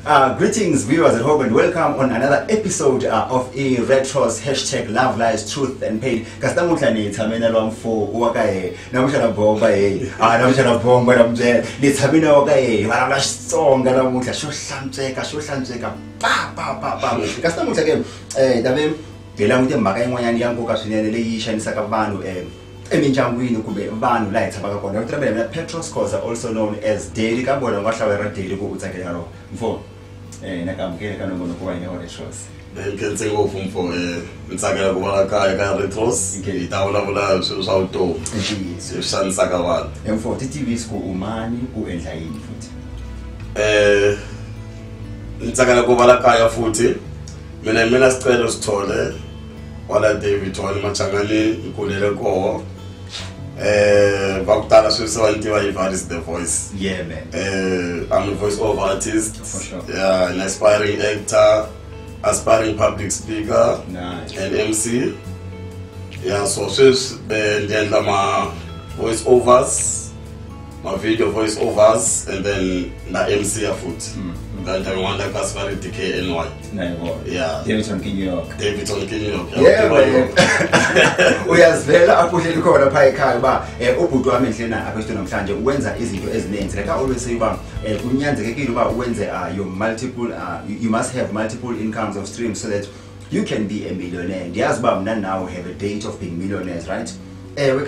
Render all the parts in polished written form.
Greetings viewers at home and welcome on another episode of Retros hashtag Love Lies Truth and Pain. Kastamuhla nithamena lwamfo wakaye namushana bomba namushana bomba namje nithamena wakaye wala songa namuhla shohlantseka pa kastamuhla ke dabe ngela ukuthi maka enqonyani yankoka swinene leyishanisa ka vanhu eminjangwini kumbe vanhu la itshabaka kona utrabela mina Petros Khoza, also known as Daily kabona ngahlawera Daily ku utsakela ro mfo nakamkele kanongono kwa ine Retros ngikhenze ngofu mfo ngitsakela kuba kaya ka Retros ngitawula swilo swa uto sishanisa ka vanhu mfo TV sku umani ku endla yini futhi ngitsakela kuba kaya futhi mina sicela sithole wala David wali machangani ikulele ko bakutala swisawantiwa Ivaris the voice. Yeah man. I'm a voice over artist. For sure. Yeah, an aspiring actor, aspiring public speaker. Nice. And MC. Yeah, so she's then my voice overs, my video voice overs, and then the MC a foot. Then I want to cast for DKNY. Yeah. Davidson King York. Yeah, man. Uyazivela akuhleli khona phaya ekhaya ba ubhuti wami endlena abestu namhlanje wenza izinto eziningi like I always say ba kunyanzekile ba wenze your multiple you must have multiple incomes of streams so that you can be a millionaire. Ndiyazi ba mina now have a date of being millionaires, right? You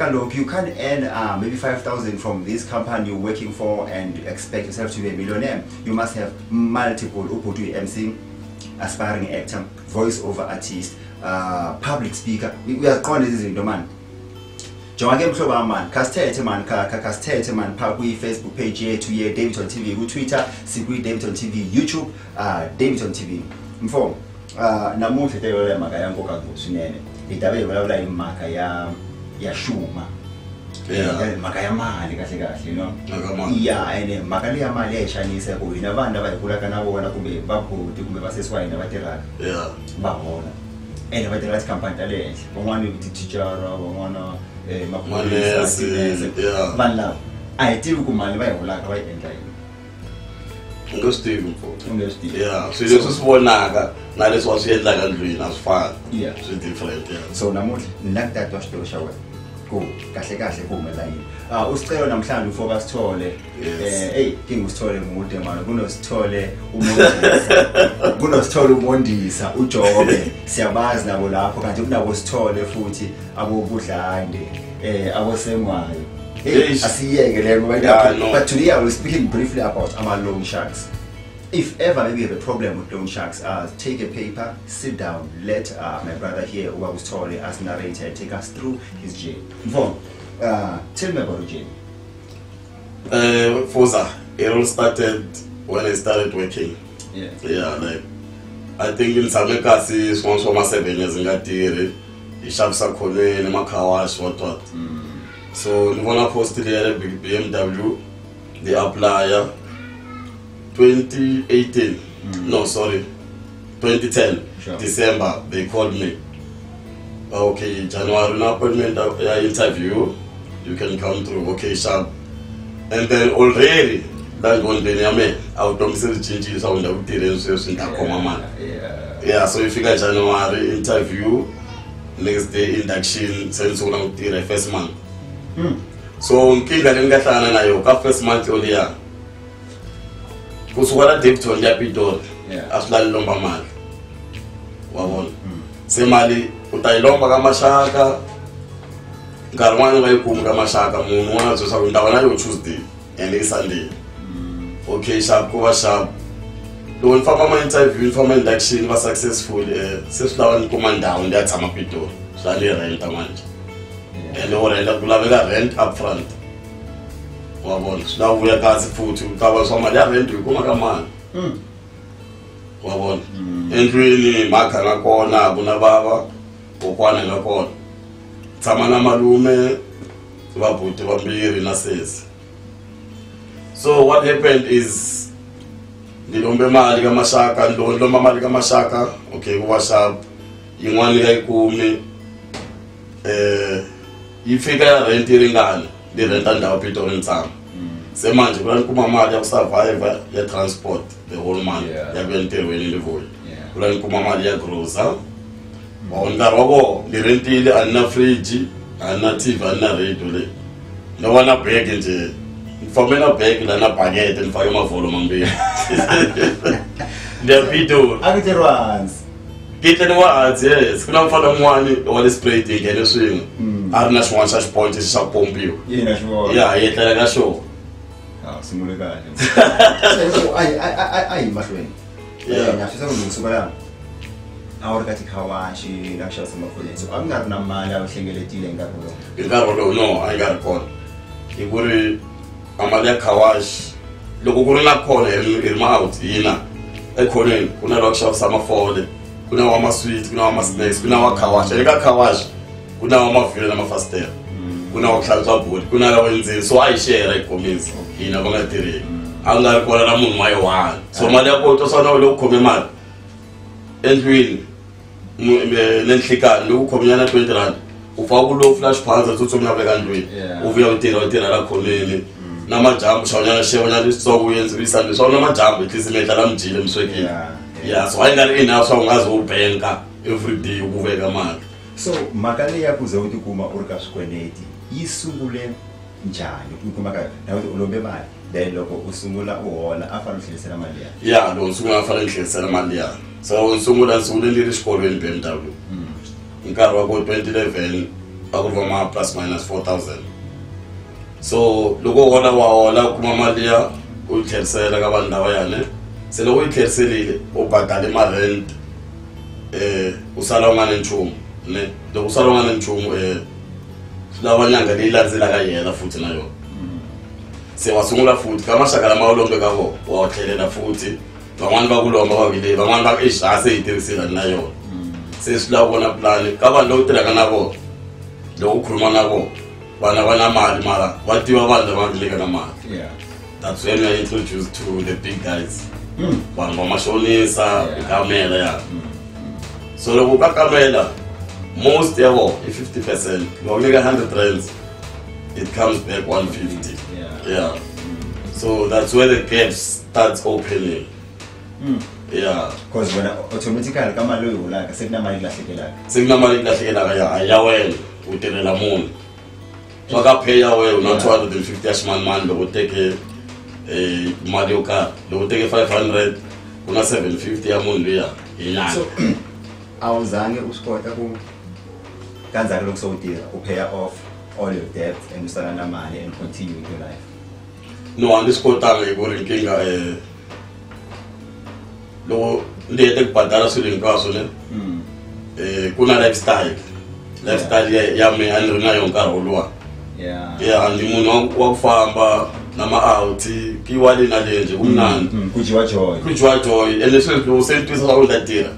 can earn maybe 5,000 from this company you're working for and expect yourself to be a millionaire. You must have multiple ubhuti MC, aspiring actor, voice over artist, public speaker. We are calling this in man. Jonga mhlobo man, kasithethe man kasithethe man pha ku Facebook page yethu ye Davidson TV, ku Twitter siku Davidson TV, YouTube Davidson TV. Mfo namuhla teyole maka yankoka swinene. Itabe yolawula imaka ya shuma. Yeah. Maka ya mali kahle you know. Yeah, and maka le ya mali ayishanisa ku ina abantu abayikula kana bona kumbe babhuti kumbe baseswayini abateraka. Yeah. Bahona. And abateraka company talent. Bongwana ukuthi teacher bongwana mapolisa yeah. Banla. Ayitiwi kumali bayihola ka bayendla yini. Ngosteve mfo. Yeah, so leswo sibonaka naleswo wasiyendla kandlwini asifani. Yeah. So different, yeah. So namuhla nakutata washo shawe. Go kahle kumela yini usicelo namhlanje ufo basithole ngingusithole ngude manje kunosithole umondisa uJobe siyabazi nabo lapho kanti kunabo sithole futhi abobudlande abosengwayo asiyeke le ngoba but today I will speaking briefly about our loan sharks. If ever maybe you have a problem with loan sharks, take a paper, sit down, let my brother here, who I was told as narrator, take us through his journey. Vaughn, tell me about the journey. Foza, it all started when I started working. Yeah. Yeah, like I think in Samekasi, it's once for 7 years in Gatiri, the shops are calling in Makawash, what. So, the one I posted here at BMW, the applier. 2018, no sorry, 2010, sure. December, they called me. Okay, January, an appointment, interview, you can come through, okay, sharp. And then already, that one day, I would come to the changes on the yeah, so if you got January interview, next day induction, since one of the first month. So, first month only, yeah. Kusukela Davidson Yapitor asilali lomba mali wabona semali utayilomba kamashaka ngarwana bayikumi kamashaka munhu wazo sakundaba nayo Tuesday and Sunday okay sharp kuba sharp don't fama ma interview fama induction ba successful sesilawa nikuma ndawo ndiyatshama Pitor sali rent manje and orenda kulaveka rent up front wabona sinavuya kazi futhi ukaba somali ya rent ukuma kamani wabona endlwini makha ngakona kunababa okwana ngakona tshama na malume babhuti bambiri nasesi. So what happened is ngilombe mali kamashaka ndolomba mali kamashaka okay kuba sharp yin'wana kayikumi ifika rent iringana di renta ndawo Pitor Ntsama semanje kula nikuma mali ya survive ya transport the whole month ya kuyenterweni livuyi kula nikuma mali ya grocer nkarhi ni rentile anina fridge anina TV anina radio le no wana bag nje ngifamela bag la na bucket ngifake amavolo mambili ndiyapito akuterwans kiteni wazi yes kuna mfana mwani wale spray ngene swing arina swin'wana xa xiponci xa pompiwa yena sure ya yetlela ka show sungule kahle ay mahlweni ngiyafisa ukulungisa la awuri kathi khawashi lakusha semafoni so akungari namali awuhlengeletile nkarhi lo no ayingari khona ikuri amali ya khawashi loko ku ri na khona hi ma out hina ekhoneni kuna la kuxavisa amafole kuna wa masweet kuna wa masnacks kuna wa khawashi eka khawashi kuna wa mavhile na mafastera kuna wa kuhlantswa bodi kuna la wenzeni so ayishare ikomisi hina va nga tirheli a nga ri kona na munhu wa yi-1 so mali ya kona to sana loko khome mali endlwini nenhlikani loko khomenyana 20 rand ufa ku lo flash phansi tsutsumela veka ndlwini uvuya utirha la khoneni na majambu xawanyana xewanyana leswitsongo u yendzisa leswi na majambu at least metla la mjile miswekile so a yi nga ri enough swa u nga ze u banka everyday u veka mali so mhaka leyi ya ku ze u tikuma u ri ka swikweleti yi sungule njhani u kuma ka nawe u lombe mali then loko u sungula u hola a fanele u tlherisela mali ya loko sungula a fanele u tlherisela mali ya so ni sungule ni ri xikolweni BMW nkarhi wa ku 2011 a ku ri va ma plus minus 4,000 so loko u hola kuma mali ya u tlherisela ka vanhu lavayani se loko u yi tlheriselile u badale ma-rent u sala u nga ni nchumu ne loko u sala u nga ni nchumu swi lava nyanga leyi landzelaka yena futhi na yona se wa sungula futhi ka maxaka lama u lombe ka vona wa u tlhelela futhi van'wani va ku lomba va vile van'wani va a se yi tirhiselani na yona se swi lava vona pulani ka vanhu loko tirhaka na vona loko u khuluma na vona vana va na mali mara va tiva vanhu lava nga le ka na mali that's when we are introduced to the big guys vanhu va mashonisa kamela ya so loko ka kamela most ya vona i 50% va ku nyika 100 rands it comes back 150 so that's where the gap starts opening because when automatically ka mali loyi holaka se kuna mali lahlekelaka ya wena u tirhela munhu swa ka pay ya wena una 250 ya ximanimani loko u teke mali yo karhi loko u teke 500 kuna 750 ya munhu luya hi nyanga so a wu zange u swi kota ku kandzaki loko se u tirha u pay off all your debts and u sala na mali and continue with your life no a ndzi swi kotanga hi ku ri nkingha loko ndi hete ku badala swilo hinkwaswo ne ku na lifestyle ya me a ni ri na yona nkarhi woluwa ndi munhu wa ku famba na ma-out kiwa le na le nje kumnandi ku dyiwa joy ende sweswi loko se ni twisa swa ku ni ta tirha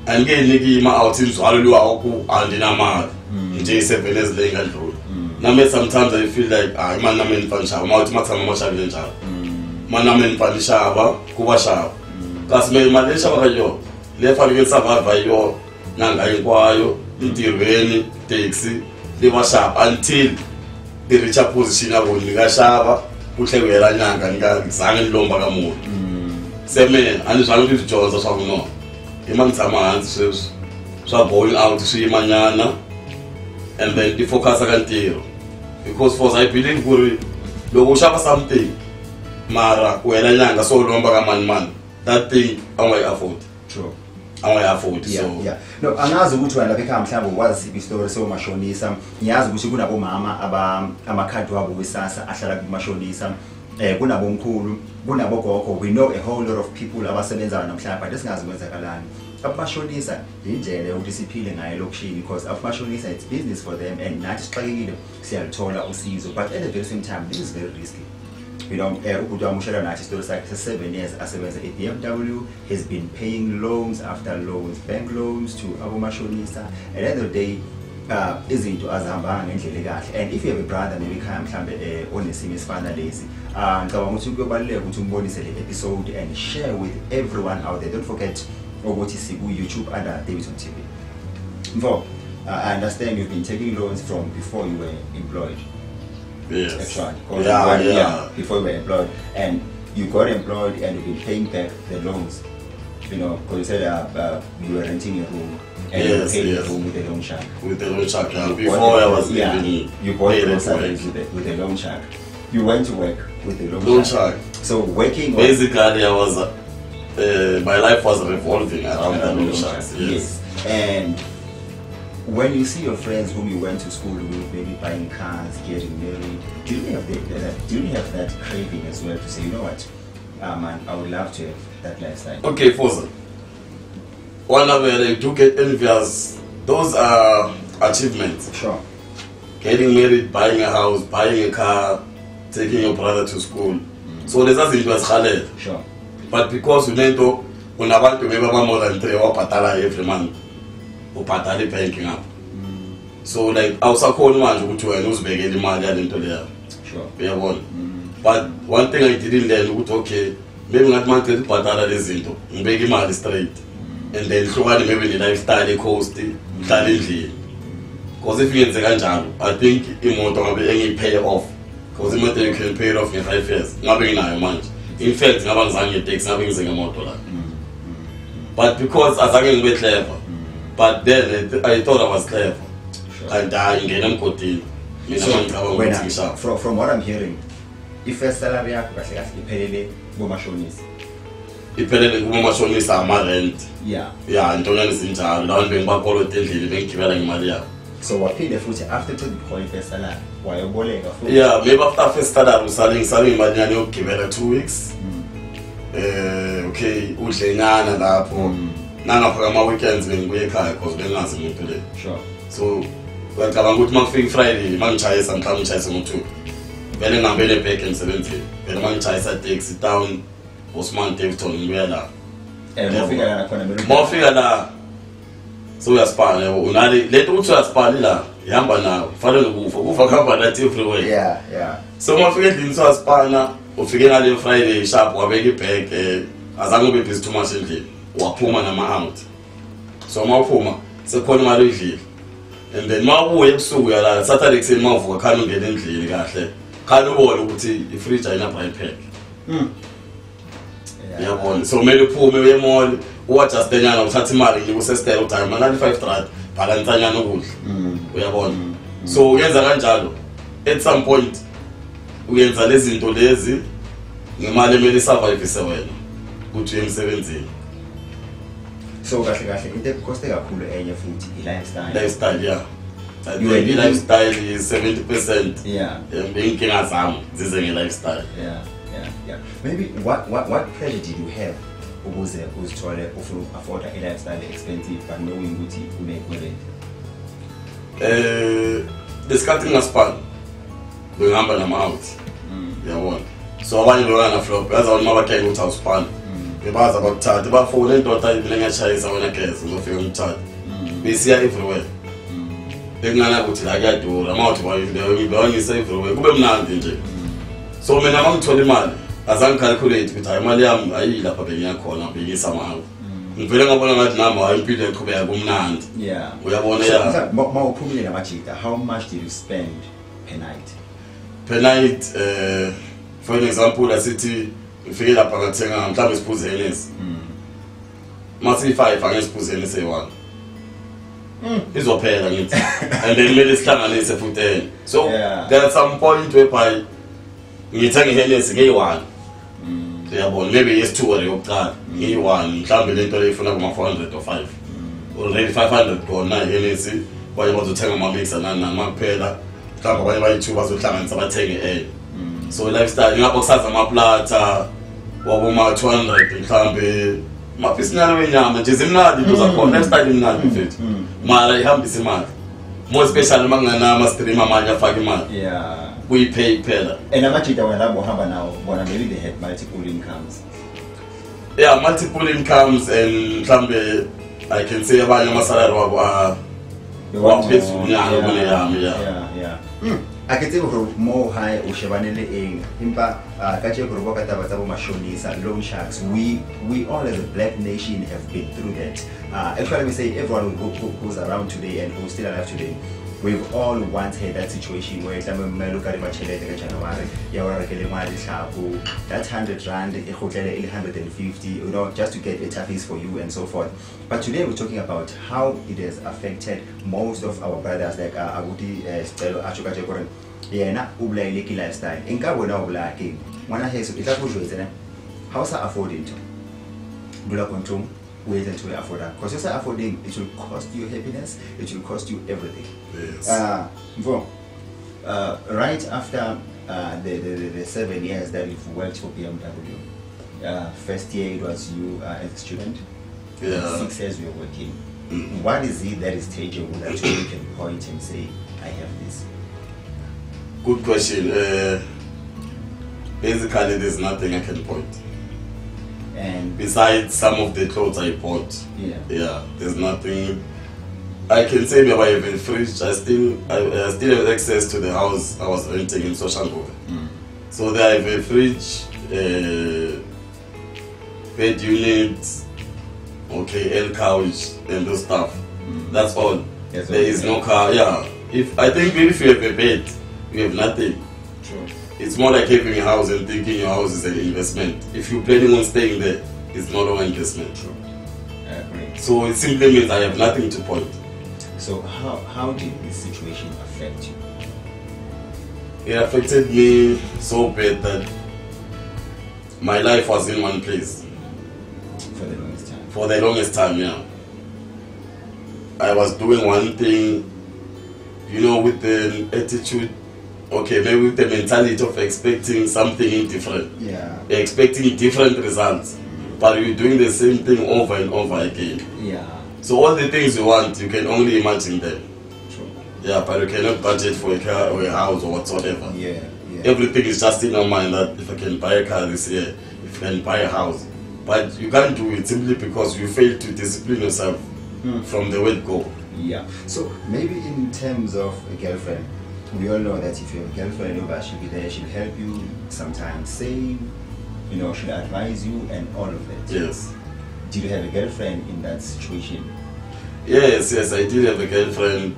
a ni nge nyiki ma-out ndzhwalo luwa wa ku a ndi na mali nje 7 years leyi nga ndluli na me sometimes I feel like hayi mani na me ni fani xava ma-out ma tshama ma xavile njhani mani na me ni fani xava ku va xava kasi me mali leyi xavaka yona leyi faneke ni survive hi yona nyanga hinkwayo ntirhweni taxi ni va xava until ni reacha position ya ku ni nga xava ku tlhe ku hela nyanga ni nga zange ni lomba ka munhu se me a ni zvangi ni swi dyondza swa ku no i ma ni tshama hansi sweswi swa going out swi yimanyana and then ti focusa ka ntirho because for I believe ku ri loko u xava something mara u hela nyanga so u lomba ka mani that thing a nga yi afford so no angazi ukuthi wena lapha ekhaya mhlawumbe wazi isitory somashonisa ngiyazi ukuthi kunabomama amakhadi wabo wesasa ahlala kumashonisa kunabomkhulu kunabogogo we know a whole lot of people abasebenza namhlanje but singazi kwenzakalani abashonisa indlela yokuthi siphile ngayo lokishini because abashonisa it's business for them and nathi sixakekile siyalithola usizo but at the very same time this is very risky. You know, ubhuti wami ushela nathi isitory sakhe 7 years asebenza eBMW has been paying loans after loans, bank loans to abomashonisa. At the end of the day izinto azihambanga ngendlela kahle and if you have a brother maybe ekhaya mhlambe onesimo esifana lezi ngicabanga ukuthi kuyobaluleka ukuthi umbonise le episode and share with everyone out there. Don't forget ukuthi siku YouTube under Davidson TV. Mfo, I understand you've been taking loans from before you were employed. Yes. Actually, before you were employed, and you got employed and you've been paying back the loans. You know, because you said you were renting a room and you were paying the room with a loan shark. With the loan shark, yeah. Before I was you bought the salaries with a loan shark. You went to work with a loan shark. So working. Basically, I was my life was revolving around the loan sharks. Yes. And when you see your friends whom you went to school with, maybe buying cars, getting married, do you have that craving as well to say, you know what, man, I would love to have that lifestyle? Okay, Fosa. One of them do get envious. Those are achievements. Sure. Getting married, buying a house, buying a car, taking your brother to school. So there's nothing to us. Sure. But because you know, when I want to make more than 3 or patala every month, or patala banking up. So like I was a call man to and was begging money into there. Sure. Yeah, one. But one thing I didn't learn was okay, maybe not man to patala is into begging money straight. And then so maybe the lifestyle the cost challenge. Because if you I think you want to be pay off. Because you can pay it off in 5 years. Nothing now month. In fact, nothing takes nothing is a motor. But because as I get clever, but then I thought I was clever. Sure. And I get from what I'm hearing, if a salary iphelele bomashonisa. Iphelele kumashonisa ama-rent. Yeah. Yeah, intonyana ezinjalo lawo bengibakolota endlini bengigibela ngemali yabo. So waphinde futhi after to the first salary wayoboleka futhi. Yeah, maybe after first salary usale imali yokugibela 2 weeks. Okay, udlenyana lapho. Nangapha ama weekends bengibuye ekhaya because bengazi umuntu le. Sure. So ngicabanga ukuthi makufika Friday mangitshayisa mhlawumbe ngitshayise ngo2. Vele ngihambele back emsebenzini. Vele mangitshayisa taxi down Osman Davidson ngibuya la. Mofika la khona manje. Mofika la. So uyaspana yabo unali leto ukuthi uyaspana la ihamba nawe kufanele ukufa kuhamba nathi everywhere. Yeah. So mafika endlini so uyaspana ufike ngale Friday sharp wabeka ibag azange ube busy too much endlini waphuma nama out. So mawuphuma sekhona imali edlile. And then mawubuye ebusuku yala Saturday kuseni mavuka khani ungena endlini kahle. Khani ubone ukuthi ifridge ayina pack. Yabona so kumele uphume uye mall uadjust enyanga uthatha imali ngikuse style time manje 5 rand balance nyana ukudla uyabona so uyenza kanjalo at some point uyenza lezi zinto lezi ngemali emeli survive wena ukuthi uyemsebenzini so kahle into ekoste kakhulu enye futhi lifestyle yeah the lifestyle is 70%. Yeah. Inkinga zami zize nge-lifestyle. Yeah. Maybe what pressure did you have ukuze uzithole ufuna afford a lifestyle expensive but knowing ukuthi une discussing ngaspana ngihamba nama out. Yabona. So abanye bengana flop yazawona mabakhaya ukuthi awuspana. Bebaza bakuthatha bafuna indoda ibilengashayisa wena gesi uzofika umthatha. Besiya everywhere. Engana ukuthi la kuyadura amawuthi bayingisa everywhere kube mnandi nje. So mina mangithola imali azange calculate ukuthi hayi imali yami ayilapha bengiyakhona bengisa amanga. Ngivele ngabona ngathi nami hayi impilo eqhubeka kumnandi. Yeah. Uyabona ya. Mawuphumile namajita, how much did you spend per night? Per night for an example asithi ngifike lapha ngathenga mhlawumbe isiphuzo Hennessy. Masi 5 angesiphuzo Hennessy 1. Izophela ngithi and then kumele sihlanganise futhi so there at some point whereby ngithenga iHennessy ngeyi1 uyabona maybe yes2 re yokuqala ngeyi1 mhlawumbe lento leyifuna kuma 400 or 5 already 500 kona iHennessy baye bazothenga ama mixer nani makuphela mhlawumbe abanye bayi2 bazohlanganisa bathenge so lifestyle ngapha kusaza ama plata waboma 200 mhlawumbe mafisinyana wenyama nje zimnandi into zakhona lifestyle imnandi mfethu mara ihambisa imali more especially mangana ama stream amanye afaka imali we pay phela and amajita wena labo hamba nawo bona maybe they had multiple incomes multiple incomes and mhlambe I can say abanye ama salary wabo waphezulu nyanga kuneyami I can think of more high ushabanele impa kache kuruba kataba tabo mashonisa loan sharks we all as a black nation have been through that actually we say everyone who's around today and who's still alive today we've all once had that situation where look at January, that 100 rand, 150, you know, just to get a toughies for you and so forth. But today we're talking about how it has affected most of our brothers, like Aguti, Stelo, Achuka Jekoren, Yena, Ubla Leki lifestyle. Inka wena ubla king. Mwana heso, itakujuwe how's that affording to? Bula kontum, wait until you afford that. Because you're affording, it will cost you happiness, it will cost you everything. Yes. Right after the 7 years that you've worked for BMW, first year it was you as a student, yeah. 6 years you were working. What is it that is tangible that you can point and say, I have this? Good question. Basically, there's nothing I can point. And besides some of the clothes I bought, yeah, there's nothing I can say. Maybe I have a fridge. I still have access to the house I was renting in Soshanguve. So there I have a fridge, bed unit, okay, L couch and those stuff. That's all. Yes, there is no car. Yeah. If I think maybe if you have a bed, you have nothing. True. It's more like having a house and thinking your house is an investment. If you're planning on staying there, it's not an investment. True. I agree. So it simply means I have nothing to point. So how did this situation affect you? It affected me so bad that my life was in one place. For the longest time? For the longest time, yeah. I was doing one thing, you know, with the attitude, okay, maybe with the mentality of expecting something different. Yeah. Expecting different results. But you're doing the same thing over and over again. Yeah. So all the things you want, you can only imagine them. True. Yeah, but you cannot budget for a car or a house or whatsoever. Yeah. Everything is just in your mind that if I can buy a car this year, if I can buy a house. But you can't do it simply because you fail to discipline yourself from the word go. Yeah. So maybe in terms of a girlfriend, we all know that if you have a girlfriend, she'll be there, she'll help you sometimes save, you know, she'll advise you and all of that. Yes. Did you have a girlfriend in that situation? Yes, I did have a girlfriend.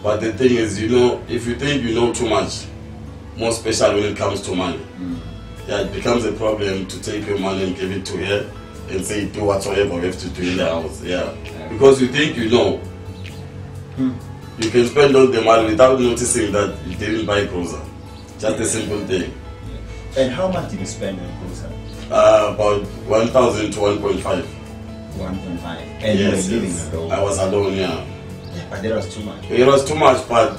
But the thing is, you know, if you think you know too much, more especially when it comes to money, yeah, it becomes a problem to take your money and give it to her and say do whatsoever you have to do in the house. Yeah. Because you think you know. You can spend all the money without noticing that you didn't buy grocer. Just a simple thing. And how much did you spend on grocer? About 1,000 to 1.5. 1.5. And yes, you were living alone? I was alone, yeah. But that was too much. It was too much, but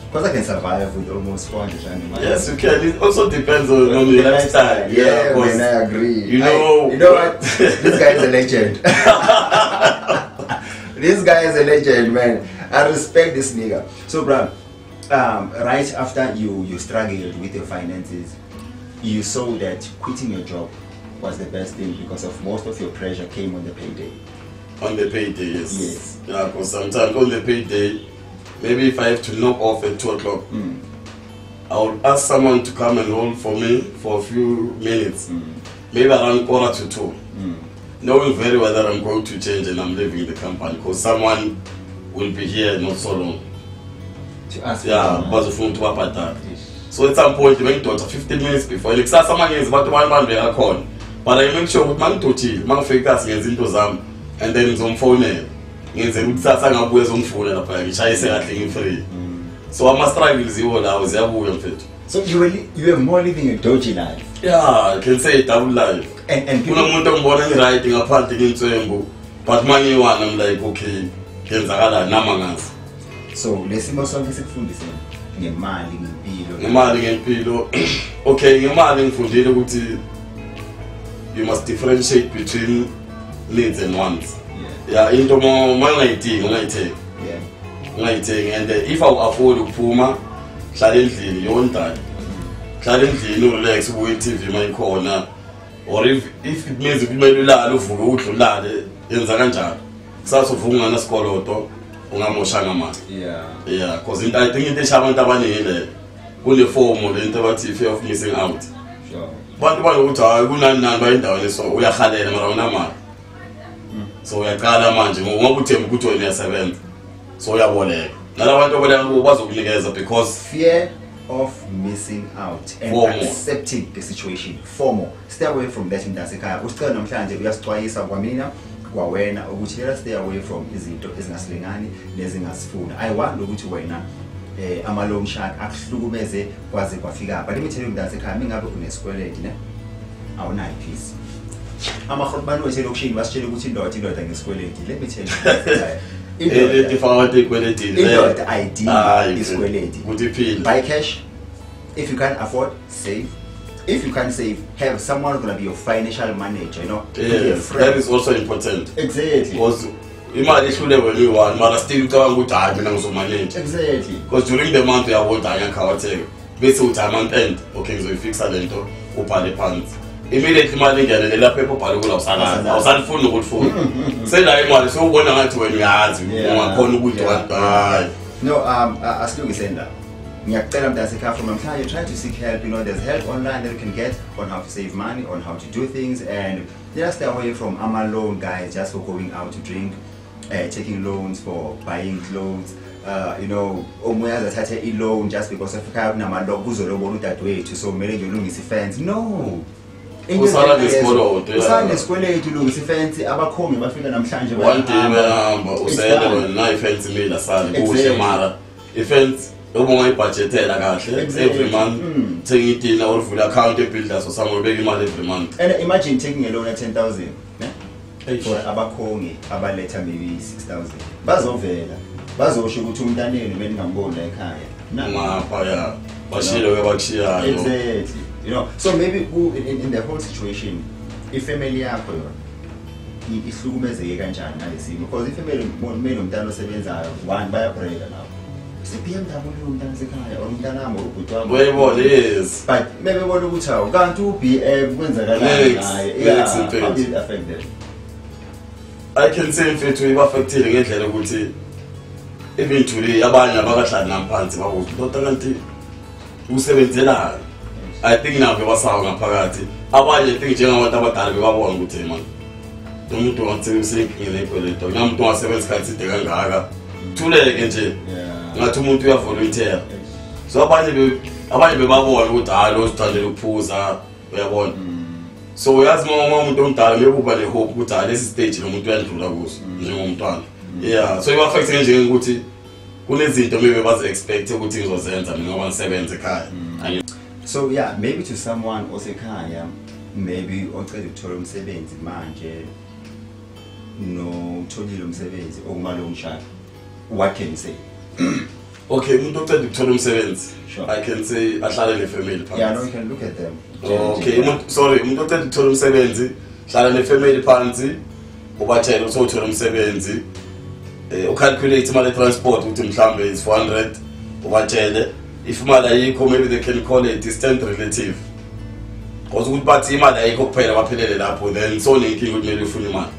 because I can survive with almost 400 rand a month. yes, you can. It also depends on the lifestyle. Yeah, man, I agree. You know what? This guy is a legend. This guy is a legend, man. I respect this nigga. So, bro, right after you struggled with your finances, you saw that quitting your job was the best thing because of most of your pressure came on the payday. On the payday, yes. Yes. Yeah, because sometimes on the payday, maybe if I have to knock off at 2 o'clock, I would ask someone to come and hold for me for a few minutes, maybe around 1:45, knowing very well that I'm going to change and I'm leaving the company because someone will be here not so long. To ask so at some point, you make 15 minutes before. Like someone is about to but I make sure with man to chill, man fake us into them, and then it's on phone. So I must try with the so you were more living a dodgy life. Yeah, I can say double life. And people writing a party in but money one, I'm like, okay, so let's see more songs from this ngemali ngempilo. Okay, ngemali ngifundile ukuthi you must differentiate between needs and wants. Yeah, into more ungayithengi. And if I afford ukuphuma hlala endlini yonke hlala endlini urelax ubuye TV mayikhona, or if it means kumele ulale uvuke udlulale yenza kanjalo kusasa uvuka ngana sikoloto ungamoshanga manje. Yeah, because I think into eshabantu abaningi le kule form lento bathi fear of missing out. Sure. Bantu balokuthi hayi kunani nani bayindaweni so uyahalela mara unamali. So uyaqala manje ngoba uthemba ukuthi wena uyasebenza. So uyaboleka. nalabantu abalanga bazokunikeza because fear of missing out and accepting the situation. FOMO. Stay away from that intasekhaya. Usicela namhlanje uyasixwayisa kwamina kwawena ukuthi let us stay away from izinto ezingasilingani nezingasifuna. I want ukuthi wena ama loan shark akuhlukumeze kwaze kwafika. But let me tell you intasekhaya mingabe unesikweleti ne awunayo peace. Amakhotbani wethu lokishini basitshela ukuthi indoda ngesikweleti. Let me tell you. Indoda ikweletini. Indoda ID isikweleti. Kudiphila. Buy cash. If you can't afford, save. If you can't save, have someone who's gonna be your financial manager, you know. Yes, that is also important. Exactly. Because imali ihlule when you want, but still ucabanga ukuthi hayi mina ngizomanage. Exactly. Because during the month uyabona ngiyakhawatheka. Bese uthi month end, okay ngizoyifixa lento ubhale phansi. Immediately imali ingene lapha ebhale kula usalazi. Awusalifuni ukufuna. Sela imali so ubona ngathi wena uyazi ungakhona ukuthi hayi. No, asilungise ndaba. Ngiyacela mntasekhaya from namhlanje try to seek help. You know, there's help online that you can get on how to save money, on how to do things, and just stay away from loan guys just for going out to drink, taking loans for buying clothes. You know, omoya azathathe i-loan just because ekhaya kunamaloan kuzolobona udadewethu so kumele nje ulungise ifence. No. Usala nesikweleti. Usala nesikweleti ulungise ifence abakhongi bafika namhlanje one day behamba usele wena ifence mina sale kuhle mara ifence ubonga ibudgetela kahle every month thenga idina oluvula account ebuilders or somewhere ubeka imali every month. And imagine taking a loan at 10,000 for abakhongi abaletha maybe 6,000 bazovela bazosho ukuthi umntaneni mina ngambona ekhaya ngapha ya bashilo ke bakushiyayo. Exactly. You know, so maybe in the whole situation if family yakho ihlukumezeke kanjani ngalesimo because if family kumele umntana osebenzayo one bayabreka nawo sibhiya mntana umntana sekhaya or umntana nami ubhuti wami wayibona yes but maybe bona ukuthi awu kanti uBM kwenzakalani naye how did it affect them? I can say mfethu ibaffectile ngendlela ukuthi even today abanye abakahlali naphansi babuza kodwa kanti usebenzelana. I think nabo basawa ngaphakathi abanye think njengabantu abadala bebabona ukuthi man umuntu wasebenza inkingile ekweleta umuntu wasebenza isikhathi side kangaka thuleke nje ngathi umuntu uyavolunteer so abanye bebabona ukuthi hayi lo sithandela ukuphuza uyabona so uyazi uma umuntu omdala bekuba le hope ukuthi hayi lesi stage lo muntu uyandlula kuso njengomntwana yeah so ibaffect nje ukuthi kunezinto maybe baze expect ukuthi ngizozenza mina ngoba ngisebenza ekhaya. So yeah, maybe to someone osekhaya maybe ocela ukuthola umsebenzi manje no utholile umsebenzi okumalo ngishaka, what can you say? Okay, umuntu ocela ukuthola umsebenzi sure. I can say ahlale ne-family phansi. Yeah, no, you can look at them. Okay, umuntu ocela ukuthola umsebenzi hlala ne-family phansi ubatshela ukuthi uthola umsebenzi ucalculate imali transport ukuthi mhlambe is 400 ubatshele if imali ayikho maybe they can call it distant relative because ukuthi bathi imali ayikho kuphela baphelele lapho then so nenkingi ukuthi mele ufune imali.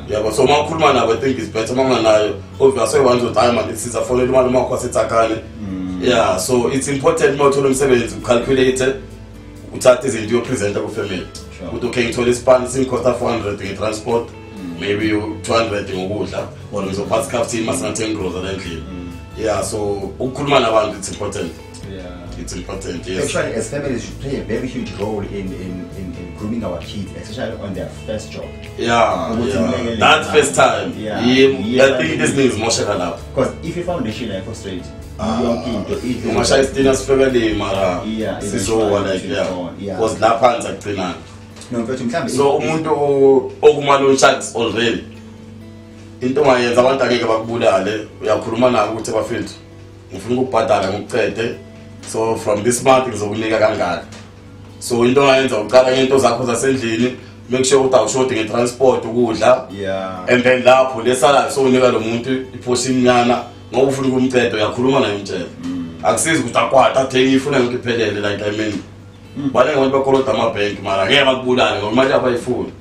Yeah, but so makhuluma nabo I think it's better manganayo obviously one to time and it's a follow imali makho asetsakane. Yeah, so it's important mawuthola umsebenzi ucalculate uthathe izinto uyopresenta ku family ukuthi okay ngithola ispan sincosta 400 nge-transport maybe 200 ngokudla or ngizophatha captain masangathenga grocery endlini. Yeah, so ukukhuluma nabantu it's important. Yeah, it's important. Yes. Actually, as families should play a very huge role in grooming our kids, especially on their first job. Yeah, that first time. I think this thing is more shakal up. Because if you foundation like for straight, Masha is dinner family mara. So like because laphansi akugcinana. No, mfethu mhlambe so umuntu okumalo sharks already into mayenza abantu angeke bakubulale uyakhuluma nabo ukuthi bafethu ngifuna ukubhadala ngokucede so from this month ngizokunika kangaka so into mayenza uqala ngento zakho zasendlini make sure ukuthi awushoti ngetransport ukudla and then lapho lesala so unika lo muntu iportion nyana ngoba ufuna ukumcede uyakhuluma naye umtshela akusizi ukuthi akwata athenga ifuna yonke iphelele like I mean bale ngabantu bakolota ama-bank mara ngeke bakubulale ngoba imali yabo ayifuni.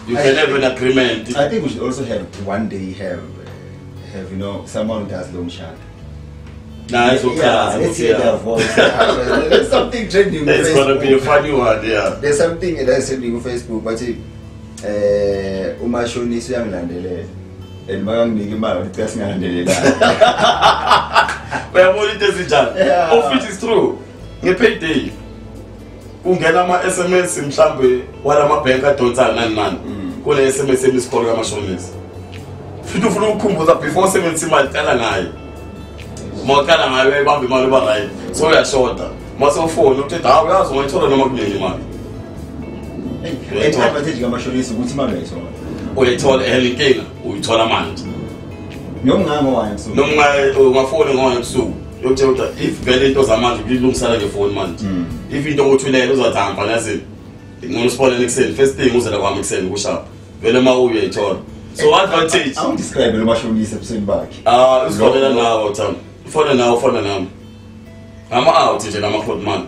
You can have an agreement. I think we should also have one day have you know someone who does loan shark. Nah, it's okay. Yeah, let's hear their voice. There's something trending. It's gonna be a funny one, yeah. There's something that's trending on Facebook, but umashonisi uyangilandelela. and makanginike imali ukuthi asingalandelelani. Uyabona into ezinjani? Of which is true. Nge-payday ungena ama-SMS mhlambe walama bank adonsa nani kune SMS emisikolo kamashonisa. Futhi ufuna ukukhumbuza before sebenzisa imali cala ngayo. Mawucala ngayo uyibamba imali uba right. So uyashoda. Mase ufone uthi hawu uyazi ungayithola noma kunini imali. Advantage kamashonisa ukuthi imali uyayithola. Uyayithola inkinga uyithola manje. Nomngamo wayo so. Ungafona ngoba ebusuku. Yokuthe ukuthi if vele into zamanje kulungisela ngefoni manje. If into othulele uzathamba nazi ngona usipole nekuseni first thing uzela kwami ekuseni kushapa. Vele uma uyayithola. So advantage. I'll describe lo mashonisa ebusweni bakhe. Usifonela nawo Thami. Ufona nami. Ama-out nje nama-code man.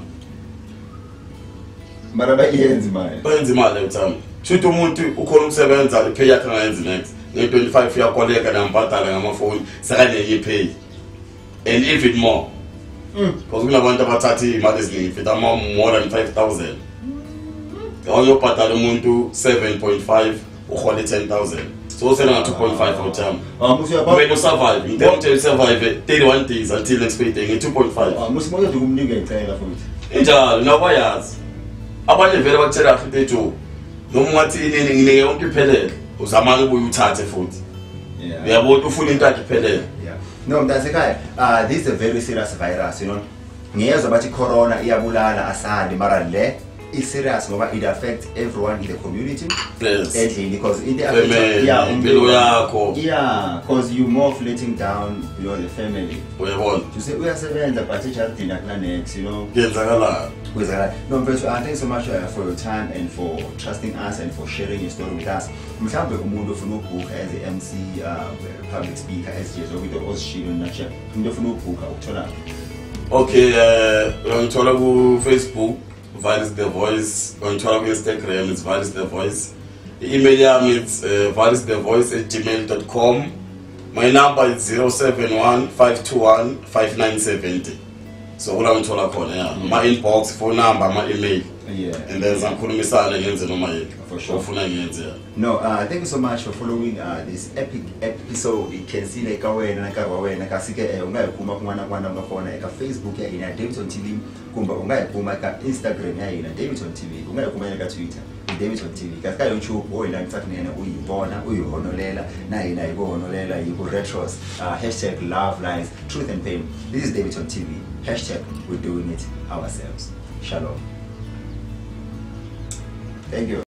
Mara bayenza imali. Bayenza imali Thami. Shuthi umuntu ukhona ukusebenza ipay yakhe ngayenza next. Nge-25 uyakoleka nambhadala ngamafoni sekanenye ipay. And even more. Because kunabantu abathatha imali eziningi fit more than 5,000. Awuyobhadala umuntu 7.5 ukhole 10,000. So usena nga 2.5 for time. When you survive, you don't survive 31 days until next payday nge 2.5. Musimoya ukumnika icela futhi. Injalo nabayazi. Abanye vele bakutshela futhi ejo. Noma ungathi inini nginike yonke iphelele, uzamana ubuye uthathe futhi. Yeah. Uyabona ufuna into yakhe iphelele. No, mntasekhaya, this is a very serious virus, you know. Ngiyezwa bathi corona iyabulala asali mara le is serious ngoba it affects everyone in the community. Yes. Because it affects impilo yakho. Yeah, because you more letting down, you know, the family. Uyabona. You say uyasebenza but ejardini akula next, you know. Kuyenzakala. No, Mfethu, thank you so much for your time and for trusting us and for sharing your story with us. Mhlawumbe umuntu ofuna ukubhuka as a MC, public speaker, as into ozishilo nacha. Umuntu ofuna ukubhuka ukuthola. Okay, ungithola ku Facebook, Valis the Voice. Ungithola ku Instagram, it's Valis the Voice. Email yami it's valisthevoice@gmail.com. My number is 071-521-5970. So what I'm told khona my inbox, phone number, my email. Yeah. And then sangikhulumisana ngenze noma yini. For sure. Ufuna ngenze. No, thank you so much for following this epic episode. You can see like wena nakawena kasike ungayiphuma kunwana ngafona eka Facebook ya ina Davidson TV kumba ungayiphuma eka Instagram ya ina Davidson TV ungayiphuma eka Twitter Davidson TV kasika YouTube oyila ngithathu nena uyibona uyihonolela na ina ibohonolela yiku retros #lovelines truth and pain. This is Davidson TV. #we're doing it ourselves. Shalom. Thank you.